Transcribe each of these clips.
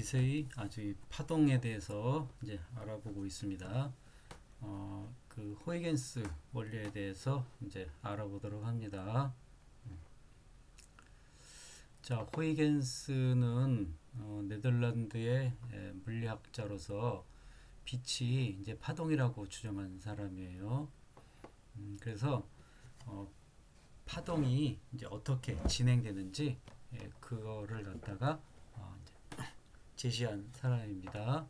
빛의 아주 파동에 대해서 이제 알아보고 있습니다. 그 호이겐스 원리에 대해서 이제 알아보도록 합니다. 자, 호이겐스는 네덜란드의 물리학자로서 빛이 이제 파동이라고 주장한 사람이에요. 그래서 파동이 이제 어떻게 진행되는지 그거를 갖다가 이제 제시한 사람입니다.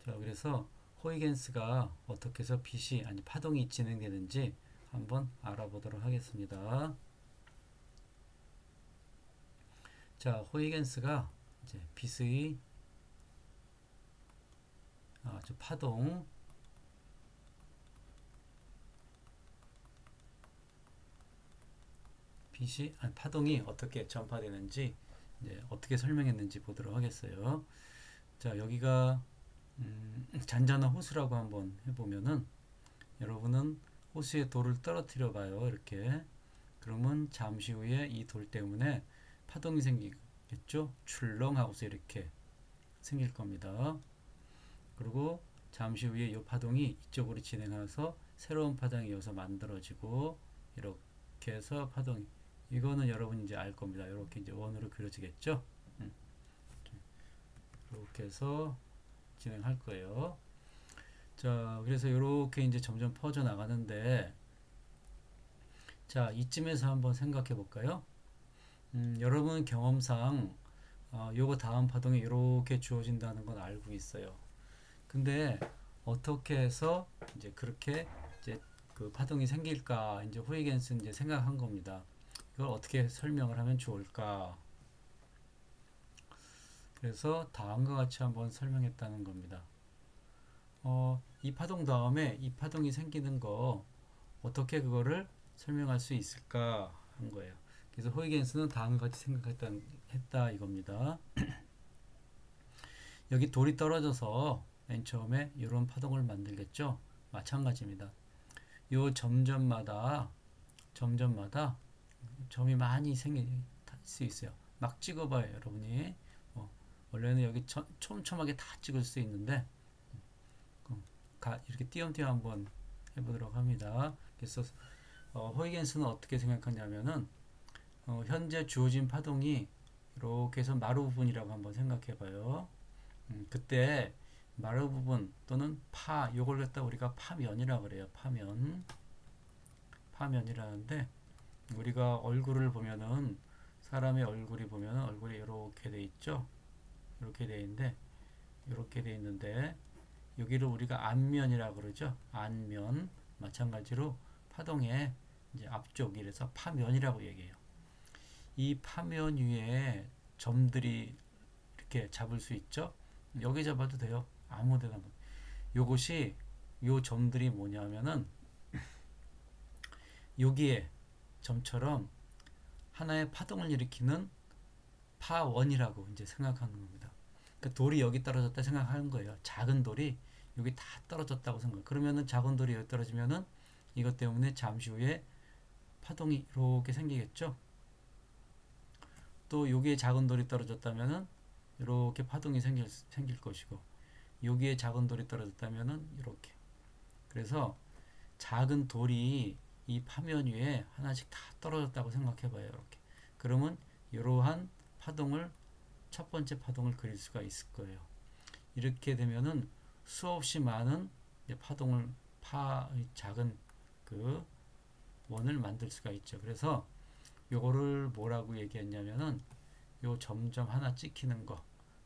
자, 그래서 호이겐스가 어떻게 해서 빛이 아니 파동이 진행되는지 한번 알아보도록 하겠습니다. 자, 호이겐스가 이제 빛의 파동 파동이 어떻게 전파되는지 이제 어떻게 설명했는지 보도록 하겠어요. 자, 여기가 잔잔한 호수라고 한번 해보면은 여러분은 호수에 돌을 떨어뜨려 봐요. 이렇게. 그러면 잠시 후에 이 돌 때문에 파동이 생기겠죠. 출렁하고서 이렇게 생길 겁니다. 그리고 잠시 후에 이 파동이 이쪽으로 진행해서 새로운 파동이 이어서 만들어지고 이렇게 해서 파동이 이거는 여러분이 이제 알 겁니다. 이렇게 이제 원으로 그려지겠죠. 이렇게 해서 진행할 거예요. 자, 그래서 이렇게 이제 점점 퍼져 나가는데, 자, 이쯤에서 한번 생각해 볼까요? 여러분 경험상, 요거 다음 파동이 이렇게 주어진다는 건 알고 있어요. 근데 어떻게 해서 이제 그렇게 이제 그 파동이 생길까, 이제 호이겐스는 이제 생각한 겁니다. 이걸 어떻게 설명을 하면 좋을까? 그래서 다음과 같이 한번 설명했다는 겁니다. 이 파동 다음에 이 파동이 생기는 거 어떻게 그거를 설명할 수 있을까 한 거예요. 그래서 호이겐스는 다음과 같이 생각했다 이겁니다. 여기 돌이 떨어져서 맨 처음에 이런 파동을 만들겠죠. 마찬가지입니다. 요 점점마다 점이 많이 생길 수 있어요. 막 찍어봐요, 여러분이. 원래는 여기 촘촘하게 다 찍을 수 있는데 이렇게 띄엄띄엄 한번 해보도록 합니다. 그래서 호이겐스는 어떻게 생각하냐면은 현재 주어진 파동이 이렇게 해서 마루 부분이라고 한번 생각해봐요. 그때 마루 부분 또는 요걸 갖다 우리가 파면이라고 그래요. 파면이라는데 우리가 얼굴을 보면은 사람의 얼굴이 보면은 얼굴이 이렇게 돼 있죠. 이렇게 돼 있는데 여기를 우리가 안면이라고 그러죠. 안면 마찬가지로 파동의 이제 앞쪽 이래서 파면이라고 얘기해요. 이 파면 위에 점들이 이렇게 잡을 수 있죠. 여기 잡아도 돼요. 아무데나. 요것이 요 점들이 뭐냐면은 여기에 점처럼 하나의 파동을 일으키는 파원이라고 이제 생각하는 겁니다. 그러니까 돌이 여기 떨어졌다 생각하는 거예요. 작은 돌이 여기 다 떨어졌다고 생각. 그러면은 작은 돌이 여기 떨어지면은 이것 때문에 잠시 후에 파동이 이렇게 생기겠죠. 또 여기에 작은 돌이 떨어졌다면은 이렇게 파동이 생길 것이고 여기에 작은 돌이 떨어졌다면은 이렇게. 그래서 작은 돌이 이 파면 위에 하나씩 다 떨어졌다고 생각해봐요. 이렇게. 그러면 이러한 파동을 첫 번째 파동을 그릴 수가 있을 거예요. 이렇게 되면은 수없이 많은 파동을 작은 그 원을 만들 수가 있죠. 그래서 요거를 뭐라고 얘기했냐면은 요 점점 하나 찍히는 거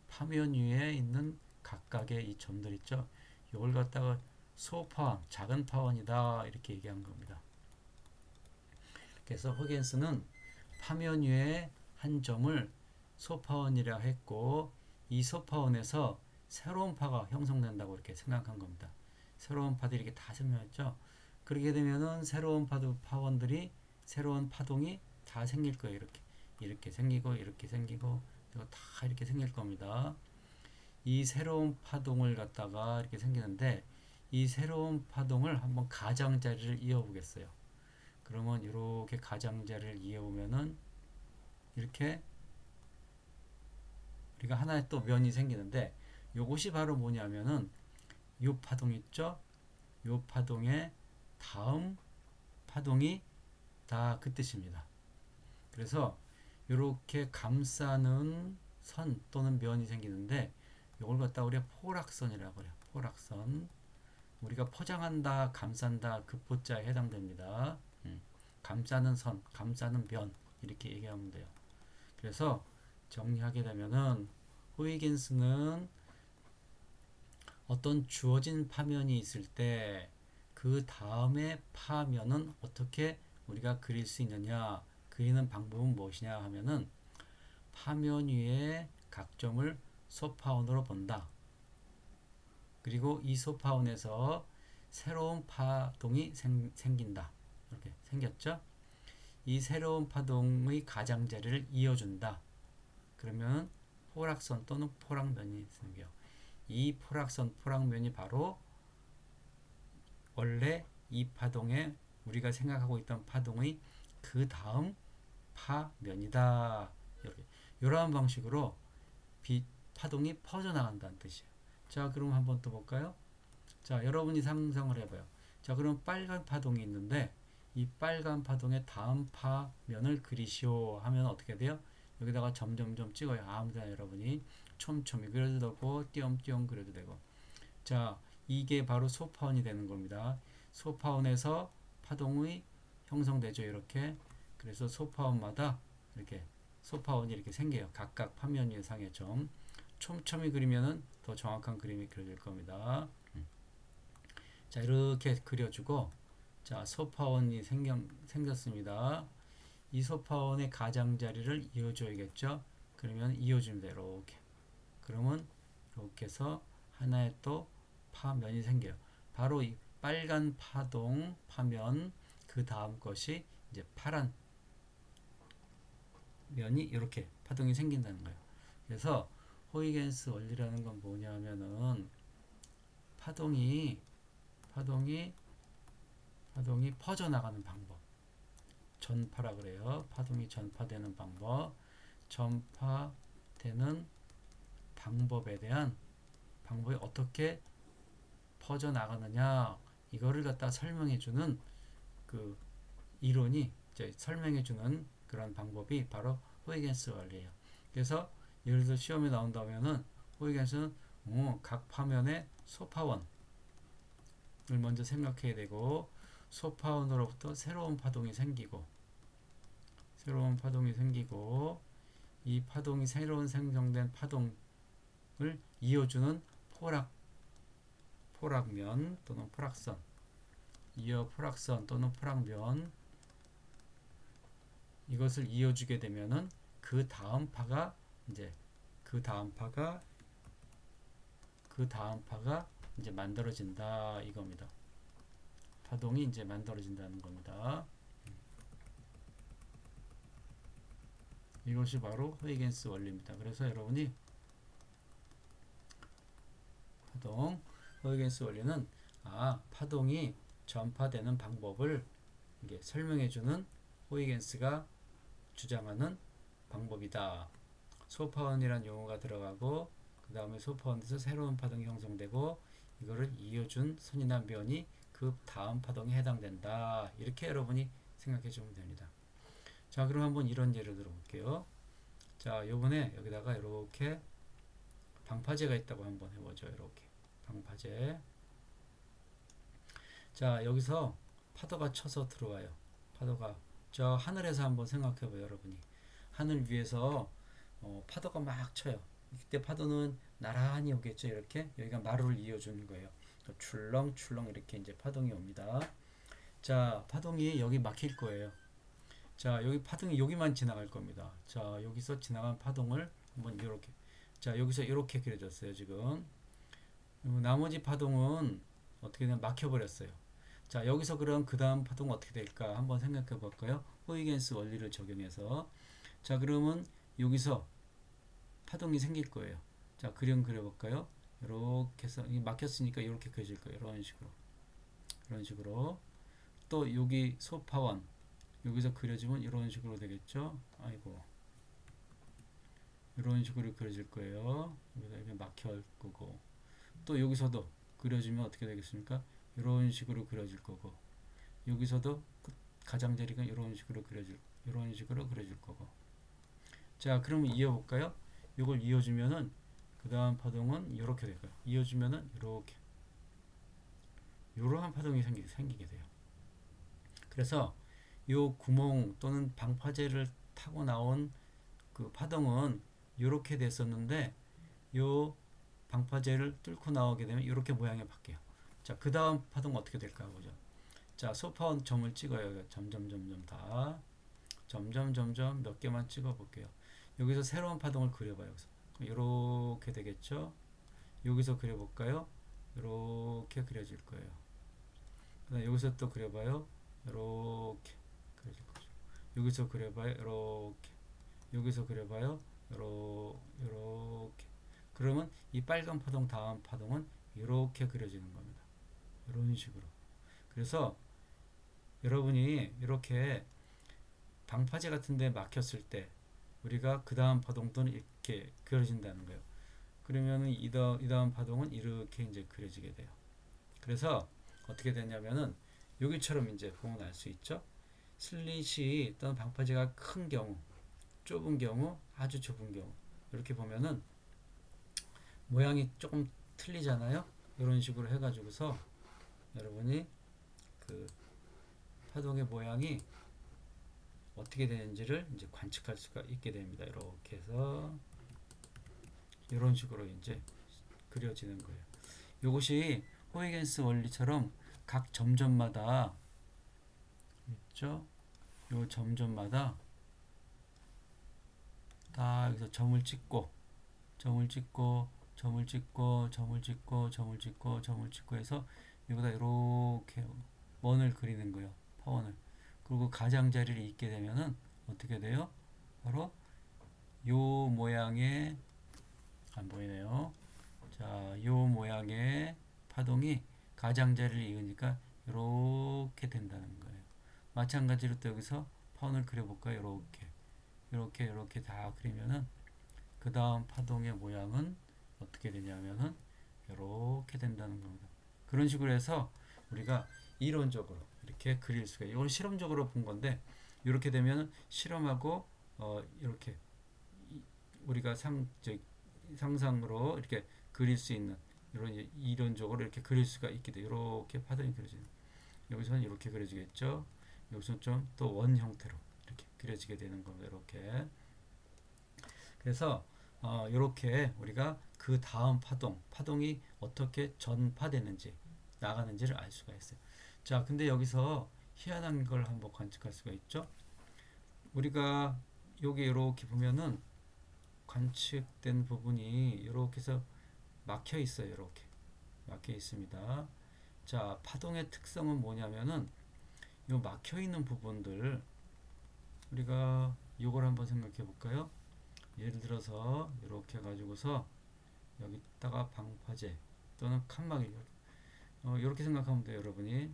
파면 위에 있는 각각의 이 점들 있죠. 요걸 갖다가 소파원, 작은 파원이다 이렇게 얘기한 겁니다. 그래서 호겐스는 파면 위에 한 점을 소파원이라 했고 이 소파원에서 새로운 파가 형성된다고 이렇게 생각한 겁니다. 새로운 파들이 이렇게 다 생겼죠. 그렇게 되면은 새로운 파원들이 새로운 파동이 다 생길 거예요. 이렇게 생기고 이렇게 생기고 그리고 다 이렇게 생길 겁니다. 이 새로운 파동을 갖다가 이렇게 생기는데 이 새로운 파동을 한번 가장자리를 이어보겠어요. 그러면 이렇게 가장자리를 이어오면은 이렇게 우리가 하나의 또 면이 생기는데 요것이 바로 뭐냐면은 요 파동 있죠? 요 파동의 다음 파동이 다 그 뜻입니다. 그래서 이렇게 감싸는 선 또는 면이 생기는데 이걸 갖다 우리가 포락선이라고 해요. 포락선. 우리가 포장한다, 감싼다 그 포자에 해당됩니다. 감싸는 선, 감싸는 면 이렇게 얘기하면 돼요. 그래서 정리하게 되면은 호이긴스는 어떤 주어진 파면이 있을 때 그 다음에 파면은 어떻게 우리가 그릴 수 있느냐, 그리는 방법은 무엇이냐 하면은 파면 위에 각점을 소파원으로 본다. 그리고 이 소파원에서 새로운 파동이 생긴다. 이렇게 생겼죠? 이 새로운 파동의 가장자리를 이어준다. 그러면 포락선 또는 포락면이 생겨요. 이 포락선, 포락면이 바로 원래 이 파동에 우리가 생각하고 있던 파동의 그 다음 파면이다. 이렇게 이러한 방식으로 파동이 퍼져나간다는 뜻이에요. 자, 그럼 한번 또 볼까요? 자, 여러분이 상상을 해봐요. 자, 그럼 빨간 파동이 있는데 이 빨간 파동의 다음 파면을 그리시오 하면 어떻게 돼요? 여기다가 점점점 찍어요. 아무데나 여러분이 촘촘히 그려도 되고 띄엄띄엄 그려도 되고. 자, 이게 바로 소파원이 되는 겁니다. 소파원에서 파동이 형성되죠. 이렇게. 그래서 소파원마다 이렇게 소파원이 이렇게 생겨요. 각각 파면 위의 상의 점. 촘촘히 그리면은 더 정확한 그림이 그려질 겁니다. 자, 이렇게 그려주고, 자, 소파원이 생겼습니다. 이 소파원의 가장자리를 이어줘야겠죠? 그러면 이어줍니다. 이렇게. 그러면 이렇게 해서 하나의 또 파면이 생겨요. 바로 이 빨간 파동, 파면, 그 다음 것이 이제 파란 면이 이렇게 파동이 생긴다는 거예요. 그래서 호이겐스 원리라는 건 뭐냐면은 파동이 퍼져나가는 방법. 전파라 그래요. 파동이 전파되는 방법. 전파되는 방법에 대한 방법이 어떻게 퍼져나가느냐 이거를 갖다 설명해주는 그 이론이 설명해주는 그런 방법이 바로 호이겐스 원리예요. 그래서 예를 들어 시험에 나온다면은 호이겐스는 각 파면의 소파원을 먼저 생각해야 되고 소파원으로부터 새로운 파동이 생기고 이 파동이 새로운 생성된 파동을 이어주는 포락면 또는 포락선 포락선 또는 포락면 이것을 이어주게 되면은 그 다음 파가 이제 만들어진다 이겁니다. 파동이 이제 만들어진다는 겁니다. 이것이 바로 호이겐스 원리입니다. 그래서 여러분이 호이겐스 원리는 파동이 전파되는 방법을 이게 설명해주는 호이겐스가 주장하는 방법이다. 소파원이란 용어가 들어가고 그 다음에 소파원에서 새로운 파동이 형성되고 이거를 이어준 선이나 면이 그 다음 파동에 해당된다. 이렇게 여러분이 생각해 주면 됩니다. 자, 그럼 한번 이런 예를 들어볼게요. 자, 요번에 여기다가 이렇게 방파제가 있다고 한번 해보죠. 이렇게 방파제. 자, 여기서 파도가 쳐서 들어와요. 파도가 저 하늘에서 한번 생각해봐요. 여러분이 하늘 위에서 파도가 막 쳐요. 이때 파도는 나란히 오겠죠. 이렇게 여기가 마루를 이어주는 거예요. 출렁출렁 이렇게 이제 파동이 옵니다. 자, 파동이 여기 막힐 거예요. 자, 여기 파동이 여기만 지나갈 겁니다. 자, 여기서 지나간 파동을 한번 이렇게. 자, 여기서 이렇게 그려졌어요. 지금 나머지 파동은 어떻게 되면 막혀버렸어요. 자, 여기서 그럼 그 다음 파동은 어떻게 될까 한번 생각해 볼까요? 호이겐스 원리를 적용해서. 자, 그러면 여기서 파동이 생길 거예요. 자, 그림 그려볼까요? 이렇게 해서 막혔으니까 이렇게 그려질 거예요. 이런 식으로 또 여기 소파원 여기서 그려지면 이런 식으로 되겠죠. 아이고 이런 식으로 그려질 거예요. 여기다 이렇게 막혀 거고, 또 여기서도 그려주면 어떻게 되겠습니까? 이런 식으로 그려질 거고, 여기서도 가장자리가 이런 식으로 그려질 거고. 자, 그러면 이어볼까요? 이걸 이어주면은 그 다음 파동은 이렇게 될까요? 이어주면은 이렇게 이러한 파동이 생기게 돼요. 그래서 이 구멍 또는 방파제를 타고 나온 그 파동은 이렇게 됐었는데, 요 방파제를 뚫고 나오게 되면 이렇게 모양이 바뀌어요. 자, 그 다음 파동 어떻게 될까 보죠. 자, 소파원 점을 찍어요. 점점점점 다 점점점점 몇 개만 찍어 볼게요. 여기서 새로운 파동을 그려봐요. 이렇게 되겠죠. 여기서 그려볼까요? 이렇게 그려질 거예요. 그다음 여기서 또 그려봐요. 이렇게 그려질 거죠. 여기서 그려봐요. 이렇게. 여기서 그려봐요. 이렇게. 그러면 이 빨간 파동 다음 파동은 이렇게 그려지는 겁니다. 이런 식으로. 그래서 여러분이 이렇게 방파제 같은 데 막혔을 때 우리가 그 다음 파동도 이렇게 그려진다는 거예요. 그러면은 이 다음 파동은 이렇게 이제 그려지게 돼요. 그래서 어떻게 되냐면은 여기처럼 이제 보면 알 수 있죠. 슬릿이 또는 방파제가 큰 경우, 좁은 경우, 아주 좁은 경우 이렇게 보면은 모양이 조금 틀리잖아요. 이런 식으로 해가지고서 여러분이 그 파동의 모양이 어떻게 되는지를 이제 관측할 수가 있게 됩니다. 이렇게 해서 이런 식으로 이제 그려지는 거예요. 이것이 호이겐스 원리처럼 각 점점마다 있죠. 요 점점마다 딱 여기서 점을 찍고 점을 찍고 점을 찍고 점을 찍고 점을 찍고 점을 찍고 해서 여기다 이렇게 원을 그리는 거예요. 파원을. 그리고 가장자리를 잇게 되면은 어떻게 돼요? 바로 요 모양의, 안 보이네요. 자, 요 모양의 파동이 가장자리를 이으니까 이렇게 된다는 거예요. 마찬가지로 또 여기서 파원을 그려볼까요? 이렇게 다 그리면은 그 다음 파동의 모양은 어떻게 되냐면은 이렇게 된다는 겁니다. 그런 식으로 해서 우리가 이론적으로 이렇게 그릴 수가, 이건 실험적으로 본 건데, 이렇게 되면 실험하고 이렇게 우리가 상상으로 이렇게 그릴 수 있는 이런 이론적으로 이렇게 그릴 수가 있게 돼. 이렇게 파동이 그려지는. 여기서는 이렇게 그려지겠죠. 여기서는 좀 또 원 형태로 이렇게 그려지게 되는 겁니다. 이렇게. 그래서 이렇게 우리가 그 다음 파동이 어떻게 전파되는지 나가는지를 알 수가 있어요. 자, 근데 여기서 희한한 걸 한번 관측할 수가 있죠. 우리가 여기 이렇게 보면은 관측된 부분이 이렇게 해서 막혀 있어요. 이렇게 막혀 있습니다. 자, 파동의 특성은 뭐냐면은 이 막혀 있는 부분들 우리가 이걸 한번 생각해 볼까요? 예를 들어서 이렇게 가지고서 여기다가 방파제 또는 칸막이 이렇게 생각하면 돼요. 여러분이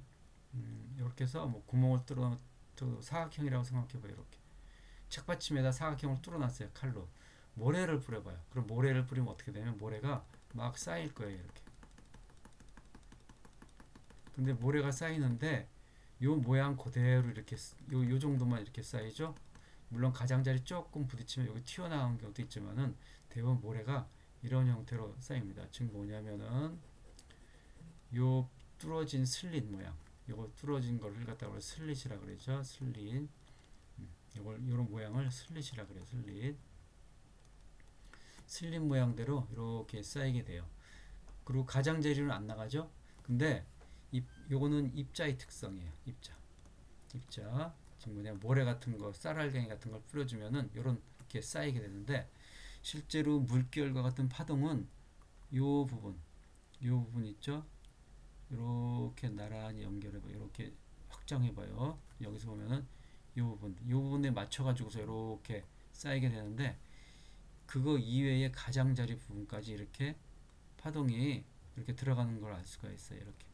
이렇게 해서 뭐 구멍을 뚫어 사각형이라고 생각해 봐요. 이렇게 책받침에다 사각형을 뚫어놨어요. 칼로 모래를 뿌려봐요. 그럼 모래를 뿌리면 어떻게 되면 모래가 막 쌓일 거예요. 이렇게. 근데 모래가 쌓이는데 요 모양 그대로 이렇게 요 정도만 이렇게 쌓이죠. 물론 가장자리 조금 부딪히면 여기 튀어나온 경우도 있지만은 대부분 모래가 이런 형태로 쌓입니다. 즉 뭐냐면은 요 뚫어진 슬릿 모양, 요거 뚫어진 거를 갖다가 슬릿이라 그러죠. 슬릿. 요걸 요런 모양을 슬릿이라 그래요. 슬릿 모양대로 이렇게 쌓이게 돼요. 그리고 가장자리는 안 나가죠. 근데 요거는 입자의 특성이에요. 입자. 지금 뭐냐 모래 같은 거, 쌀알갱이 같은 걸 뿌려주면은 요렇게 쌓이게 되는데, 실제로 물결과 같은 파동은 요 부분 있죠. 이렇게 나란히 연결해봐요. 이렇게 확장해봐요. 여기서 보면은 이 부분에 맞춰가지고서 이렇게 쌓이게 되는데, 그거 이외의 가장자리 부분까지 이렇게 파동이 이렇게 들어가는 걸 알 수가 있어요. 이렇게.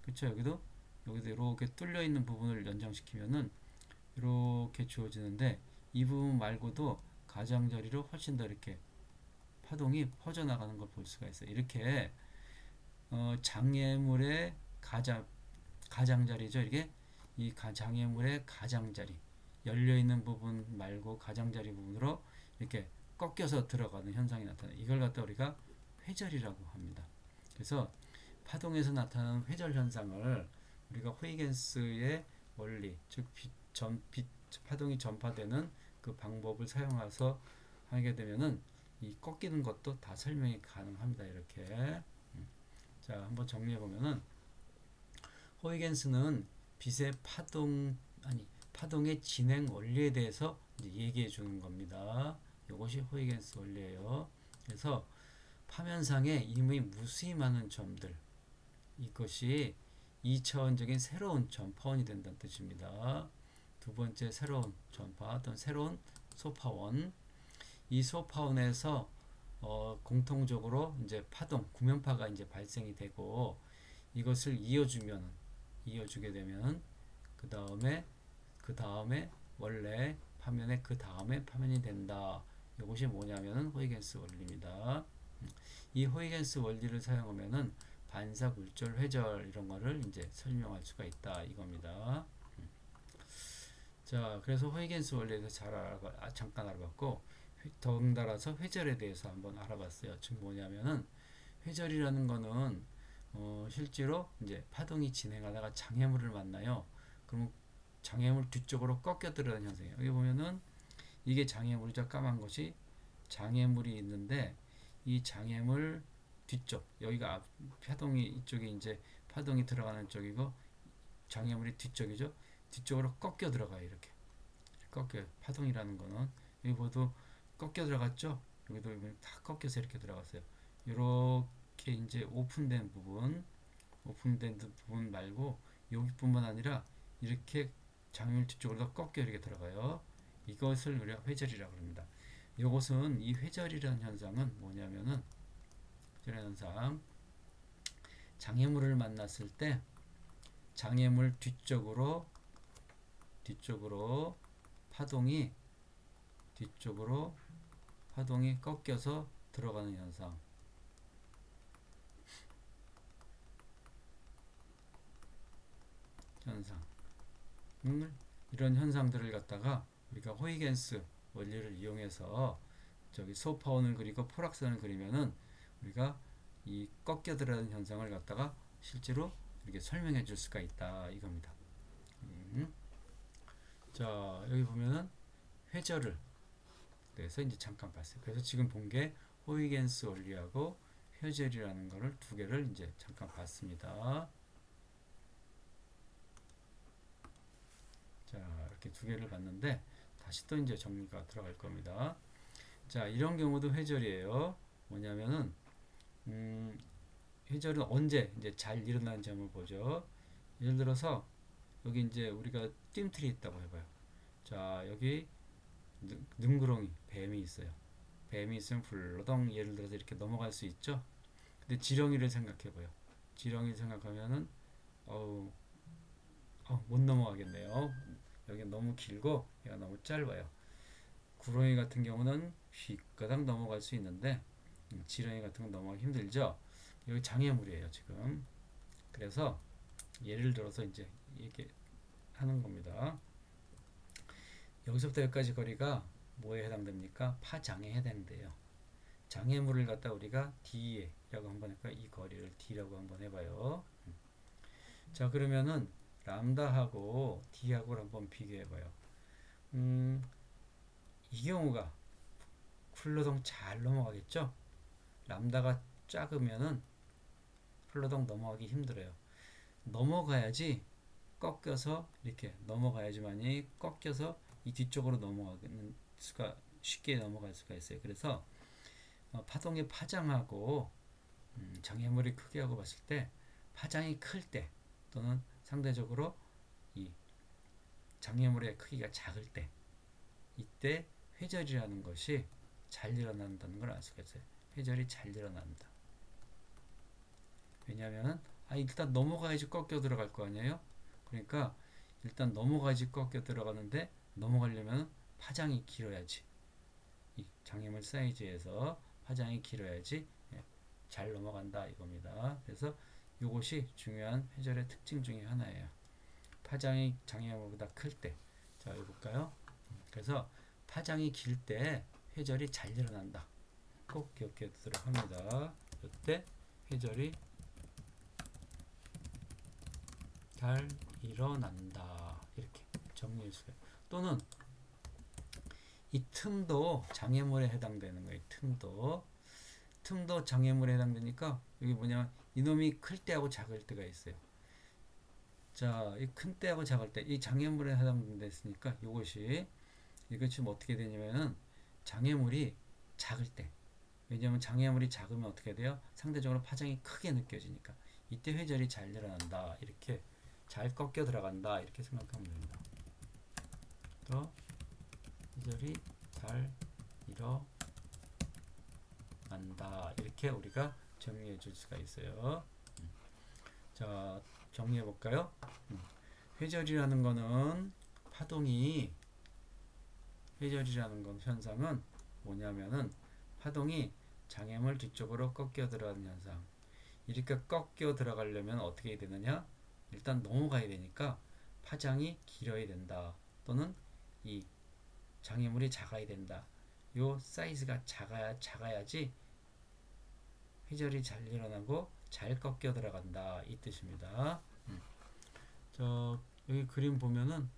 그쵸? 여기도 이렇게 뚫려 있는 부분을 연장시키면은 이렇게 주어지는데, 이 부분 말고도 가장자리로 훨씬 더 이렇게 파동이 퍼져나가는 걸 볼 수가 있어요. 이렇게 장애물의 가장자리죠. 이게 이 장애물의 가장자리, 열려있는 부분 말고 가장자리 부분으로 이렇게 꺾여서 들어가는 현상이 나타나요. 이걸 갖다 우리가 회절이라고 합니다. 그래서 파동에서 나타나는 회절 현상을 우리가 huygens 원리, 즉 파동이 전파되는 그 방법을 사용해서 하게 되면은 이 꺾이는 것도 다 설명이 가능합니다. 이렇게. 자, 한번 정리해 보면은 호이겐스는 빛의 파동의 진행 원리에 대해서 이제 얘기해 주는 겁니다. 이것이 호이겐스 원리예요. 그래서 파면상에 이미 무수히 많은 점들, 이것이 2차원적인 새로운 전파원이 된다는 뜻입니다. 두 번째 새로운 전파 또는 새로운 소파원, 이 소파원에서 공통적으로 이제 파동, 구면파가 이제 발생이 되고 이것을 이어주게 되면 그 다음에 원래 파면의 그 다음에 파면이 된다. 이것이 뭐냐면은 호이겐스 원리입니다. 이 호이겐스 원리를 사용하면은 반사굴절, 회절 이런 거를 이제 설명할 수가 있다 이겁니다. 자, 그래서 호이겐스 원리에 대해서 잠깐 알아봤고 덩달아서 회절에 대해서 한번 알아봤어요. 즉 뭐냐면은 회절이라는 거는 실제로 이제 파동이 진행하다가 장애물을 만나요. 그럼 장애물 뒤쪽으로 꺾여 들어가는 현상이에요. 여기 보면은 이게 장애물이죠. 까만 것이 장애물이 있는데 이 장애물 뒤쪽, 여기가 파동이 이쪽이 이제 파동이 들어가는 쪽이고 장애물이 뒤쪽이죠. 뒤쪽으로 꺾여 들어가요. 이렇게 꺾여요. 파동이라는 거는 여기 모두 꺾여 들어갔죠. 여기도 다 꺾여서 이렇게 들어갔어요. 이렇게 이제 오픈된 부분 말고 여기뿐만 아니라 이렇게 장애물 뒤쪽으로 꺾여 이렇게 들어가요. 이것을 우리가 회절이라고 합니다. 이것은 이 회절이라는 현상은 뭐냐면은 회절 현상, 장애물을 만났을 때 장애물 뒤쪽으로 파동이 꺾여서 들어가는 현상. 이런 현상들을 갖다가 우리가 호이겐스 원리를 이용해서 저기 소파원을 그리고 포락선을 그리면은 우리가 이 꺾여 들어가는 현상을 갖다가 실제로 이렇게 설명해 줄 수가 있다 이겁니다. 자, 여기 보면은 회절을 그래서 이제 잠깐 봤어요. 그래서 지금 본 게 호이겐스 원리하고 회절이라는 거를 두 개를 이제 잠깐 봤습니다. 자, 이렇게 두 개를 봤는데 다시 또 이제 정리가 들어갈 겁니다. 자, 이런 경우도 회절이에요. 뭐냐면은 회절은 언제 이제 잘 일어나는지 한번 보죠. 예를 들어서 여기 이제 우리가 띠틀이 있다고 해봐요. 자, 여기 능구렁이 뱀이 있어요. 뱀이 있으면 불러덩 예를 들어서 이렇게 넘어갈 수 있죠. 근데 지렁이를 생각해봐요. 지렁이를 생각하면은 못 넘어가겠네요. 여기 너무 길고 얘가 너무 짧아요. 구렁이 같은 경우는 휘가닥 넘어갈 수 있는데 지렁이 같은 건 넘어가기 힘들죠. 여기 장애물이에요 지금. 그래서 예를 들어서 이제 이렇게 하는 겁니다. 여기서부터 여기까지 거리가 뭐에 해당됩니까? 파장에 해당돼요. 장애물을 갖다 우리가 D라고 한번 할까? 이 거리를 D라고 한번 해봐요. 자, 그러면은 람다하고 D하고를 한번 비교해봐요. 이 경우가 훌러덩 잘 넘어가겠죠? 람다가 작으면은 훌러덩 넘어가기 힘들어요. 넘어가야지 꺾여서 이렇게 넘어가야지만이 꺾여서 이 뒤쪽으로 넘어가는 수가 쉽게 넘어갈 수가 있어요. 그래서 파동의 파장하고 장애물의 크기하고 봤을 때 파장이 클 때 또는 상대적으로 이 장애물의 크기가 작을 때 이때 회절이라는 것이 잘 일어난다는 걸 알 수가 있어요. 회절이 잘 일어난다. 왜냐하면 일단 넘어가야지 꺾여 들어갈 거 아니에요. 그러니까 일단 넘어가야지 꺾여 들어가는데 넘어가려면 파장이 길어야지. 이 장애물 사이즈에서 파장이 길어야지 잘 넘어간다 이겁니다. 그래서 이것이 중요한 회절의 특징 중에 하나예요. 파장이 장애물보다 클 때. 자, 여기 볼까요? 그래서 파장이 길 때 회절이 잘 일어난다. 꼭 기억해 두도록 합니다. 이때 회절이 잘 일어난다. 이렇게 정리해 주세요. 또는 이 틈도 장애물에 해당되는 거예요. 틈도 장애물에 해당되니까 여기 뭐냐면 이놈이 클 때하고 작을 때가 있어요. 자, 이 큰 때하고 작을 때 이 장애물에 해당됐으니까 이것이 지금 어떻게 되냐면은 장애물이 작을 때, 왜냐하면 장애물이 작으면 어떻게 돼요? 상대적으로 파장이 크게 느껴지니까 이때 회절이 잘 일어난다. 이렇게 잘 꺾여 들어간다. 이렇게 생각하면 됩니다. 또 회절이 잘 일어난다. 이렇게 우리가 정리해 줄 수가 있어요. 자, 정리해 볼까요? 회절이라는 거는 파동이 회절이라는 건 현상은 뭐냐면은 파동이 장애물 뒤쪽으로 꺾여 들어가는 현상. 이렇게 꺾여 들어가려면 어떻게 되느냐? 일단 넘어가야 되니까 파장이 길어야 된다. 또는 이 장애물이 작아야 된다. 요 사이즈가 작아야지 회절이 잘 일어나고 잘 꺾여 들어간다. 이 뜻입니다. 저 여기 그림 보면은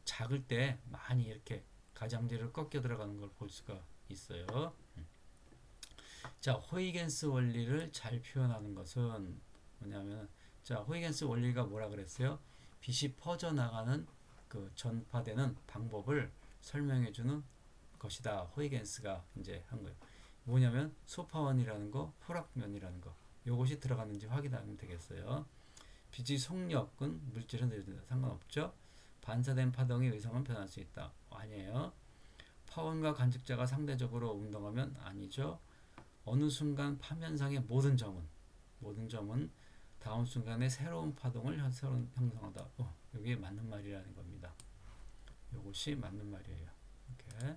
작을 때 많이 이렇게 가장자리로 꺾여 들어가는 걸 볼 수가 있어요. 자, 호이겐스 원리를 잘 표현하는 것은 뭐냐면, 자, 호이겐스 원리가 뭐라 그랬어요? 빛이 퍼져나가는 그 전파되는 방법을 설명해주는 것이다. 호이겐스가 이제 한 거예요. 뭐냐면 소파원이라는 거, 포락면이라는 거, 요것이 들어갔는지 확인하면 되겠어요. 빛의 속력은 물질은 내려진다. 상관없죠. 반사된 파동의 의성은 변할 수 있다. 아니에요. 파원과 관측자가 상대적으로 운동하면 아니죠. 어느 순간 파면상의 모든 점은 다음 순간에 새로운 파동을 형성하다. 여기에 맞는 말이라는 겁니다. 이것이 맞는 말이에요. 이렇게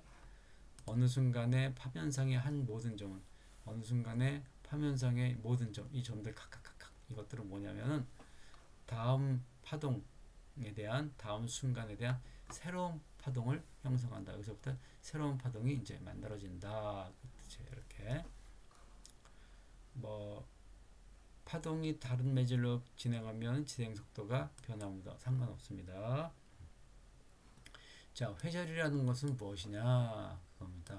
어느 순간에 파면상의 한 모든 점은 어느 순간에 파면상의 모든 점, 이 점들 각각 이것들은 뭐냐면은 다음 파동에 대한 다음 순간에 대한 새로운 파동을 형성한다. 여기서부터 새로운 파동이 이제 만들어진다. 이렇게 뭐 파동이 다른 매질로 진행하면 진행 속도가 변합니다. 상관없습니다. 자, 회절이라는 것은 무엇이냐? 그겁니다.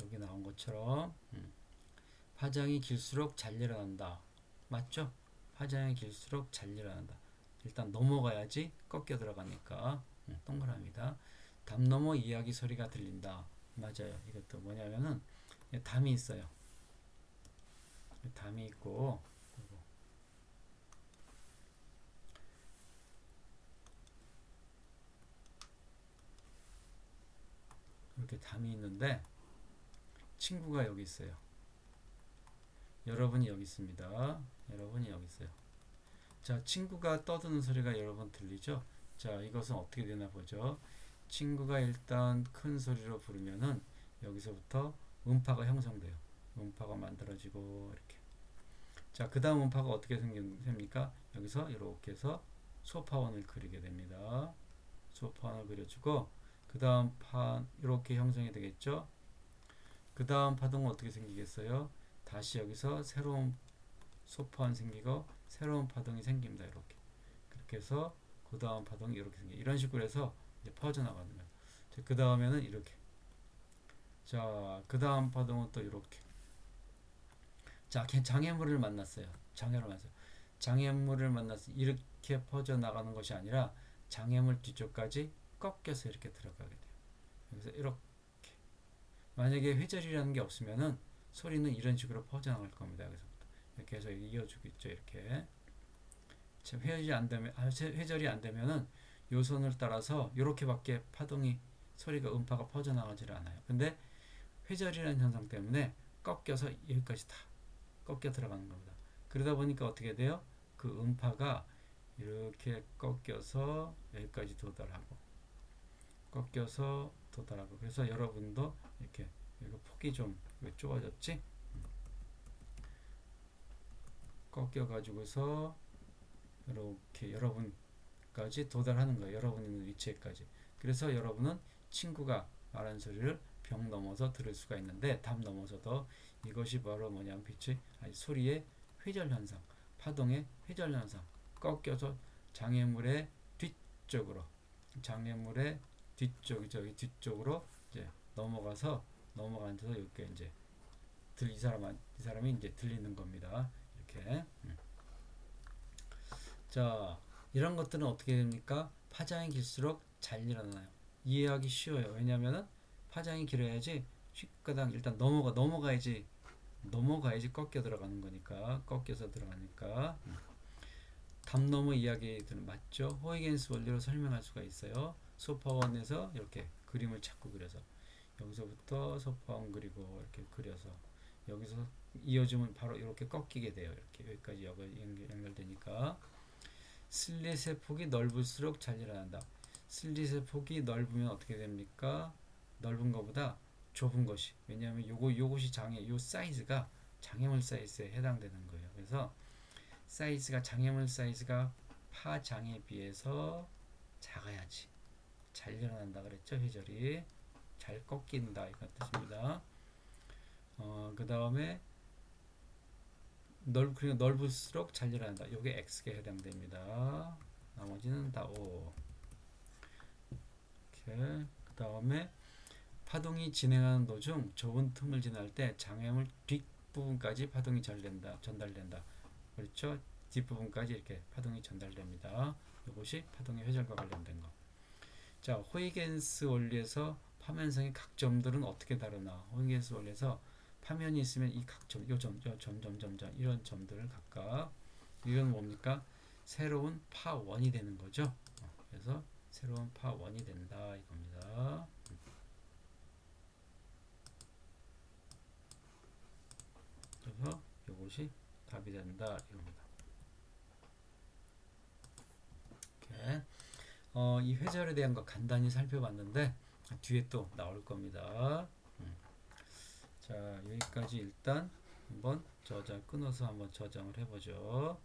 여기 나온 것처럼 파장이 길수록 잘 일어난다. 맞죠? 파장이 길수록 잘 일어난다. 일단 넘어가야지 꺾여 들어가니까 동그라미다. 담 넘어 이야기 소리가 들린다. 맞아요. 이것도 뭐냐면은 담이 있어요. 담이 있고 이렇게 담이 있는데 친구가 여기 있어요. 여러분이 여기 있습니다. 여러분이 여기 있어요. 자, 친구가 떠드는 소리가 여러분 들리죠? 자, 이것은 어떻게 되나 보죠. 친구가 일단 큰 소리로 부르면은 여기서부터 음파가 형성돼요. 음파가 만들어지고 이렇게. 자, 그 다음 음파가 어떻게 생깁니까? 여기서 이렇게 해서 소파원을 그리게 됩니다. 소파원을 그려주고 그 다음 파 이렇게 형성이 되겠죠? 그 다음 파동은 어떻게 생기겠어요? 다시 여기서 새로운 소파원 생기고 새로운 파동이 생깁니다. 이렇게. 그렇게 해서 그 다음 파동이 이렇게 생겨요. 이런 식으로 해서 이제 퍼져나가는 거예요. 그 다음에는 이렇게. 자, 그 다음 파동은 또 이렇게. 자, 장애물을 만났어요. 장애물을 만나서 이렇게 퍼져나가는 것이 아니라 장애물 뒤쪽까지 꺾여서 이렇게 들어가게 돼요. 여기서 이렇게. 만약에 회절이라는 게 없으면은 소리는 이런 식으로 퍼져나갈 겁니다. 여기서부터. 이렇게 해서 이어주겠죠. 이렇게. 회절이 안 되면은 요 선을 따라서 이렇게밖에 파동이 소리가 음파가 퍼져나가질 않아요. 근데 회절이라는 현상 때문에 꺾여서 여기까지 다 꺾여 들어가는 겁니다. 그러다 보니까 어떻게 돼요? 그 음파가 이렇게 꺾여서 여기까지 도달하고 꺾여서 도달하고. 그래서 여러분도 이렇게 이거 폭이 좀 좁아졌지? 꺾여 가지고서 이렇게 여러분까지 도달하는 거예요. 여러분 있는 위치에까지. 그래서 여러분은 친구가 말하는 소리를 벽 넘어서 들을 수가 있는데, 담 넘어서도. 이것이 바로 뭐냐면 빛의 소리의 회절 현상, 파동의 회절 현상. 꺾여서 장애물의 뒤쪽으로, 장애물의 저기 뒤쪽으로 이제 넘어가서 이렇게 이제 이 사람이 이제 들리는 겁니다. 이렇게. 자, 이런 것들은 어떻게 됩니까? 파장이 길수록 잘 일어나요. 이해하기 쉬워요. 왜냐면은 파장이 길어야지 쉽거당 일단 넘어가야지 꺾여 들어가는 거니까, 꺾여서 들어가니까. 담 넘어 이야기들은 맞죠? 호이겐스 원리로 설명할 수가 있어요. 소파원에서 이렇게 그림을 자꾸 그려서, 여기서부터 소파원 그리고 이렇게 그려서 여기서 이어지면 바로 이렇게 꺾이게 돼요. 이렇게 여기까지 연결되니까. 슬릿의 폭이 넓을수록 잘 일어난다. 슬릿의 폭이 넓으면 어떻게 됩니까? 넓은 것보다 좁은 것이. 왜냐하면 요것이 요 사이즈가 장애물 사이즈에 해당되는 거예요. 그래서 장애물 사이즈가 파장에 비해서 작아야지 잘 일어난다 그랬죠. 회절이 잘 꺾인다 이런 뜻입니다. 그 다음에 넓을수록 잘 일어난다. 이게 X에 해당됩니다. 나머지는 다 O. 이렇게. 그 다음에 파동이 진행하는 도중 좁은 틈을 지날 때 장애물 뒷부분까지 파동이 전달된다. 그렇죠? 뒷부분까지 이렇게 파동이 전달됩니다. 이것이 파동의 회전과 관련된 거. 자, 호이겐스 원리에서 파면성의 각 점들은 어떻게 다루나? 호이겐스 원리에서 파면이 있으면 이 각 점, 이런 점들을 각각, 이건 뭡니까? 새로운 파원이 되는 거죠. 그래서 새로운 파원이 된다 이겁니다. 그래서 이것이 답이 된다 이겁니다. 이렇게. 이 회절에 대한 거 간단히 살펴봤는데 뒤에 또 나올 겁니다. 자, 여기까지 일단 한번 끊어서 한번 저장을 해보죠.